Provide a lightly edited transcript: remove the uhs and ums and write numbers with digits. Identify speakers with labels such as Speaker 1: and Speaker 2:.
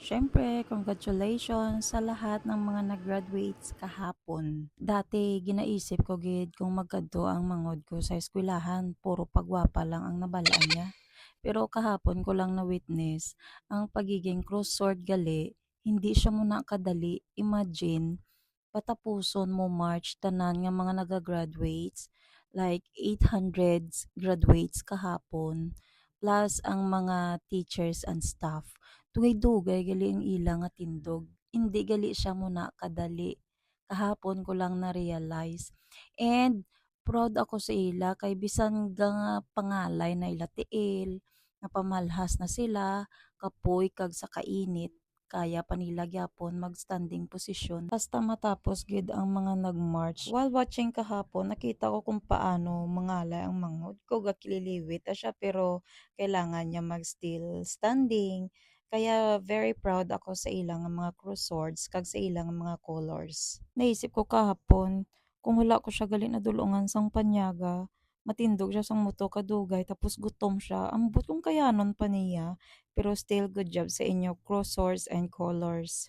Speaker 1: Siyempre, congratulations sa lahat ng mga nag-graduates kahapon. Dati ginaisip ko gid kung magkadto ang mangod ko sa eskwelahan, puro pagwapa lang ang nabalaan niya. Pero kahapon ko lang na-witness ang pagiging cross-sword gali, hindi siya muna kadali. Imagine, patapuson mo March tanan nga mga naga-graduates, like 800 graduates kahapon, plus ang mga teachers and staff. Dugay-dugay gali ang ilang nga tindog. Hindi gali siya muna kadali. Kahapon ko lang na-realize. And proud ako sa ila kay bisan nga pangalay na ila tiil, napamalhas na sila, kapoy kag sa kainit kaya pa nila gyapon mag-standing posisyon basta matapos gid ang mga nag-march. While watching kahapon, nakita ko kung paano mangalay ang mangod ko gakililiwit na siya pero kailangan niya mag-still standing. Kaya very proud ako sa ilang mga cross swords kag sa ilang mga colors. Naisip ko kahapon, kung wala ko siya gali na dulungan sang panyaga, matindog siya sang moto kadugay tapos gutom siya. Ambot kung kayanon pa niya. Pero still good job sa inyo, cross swords and colors.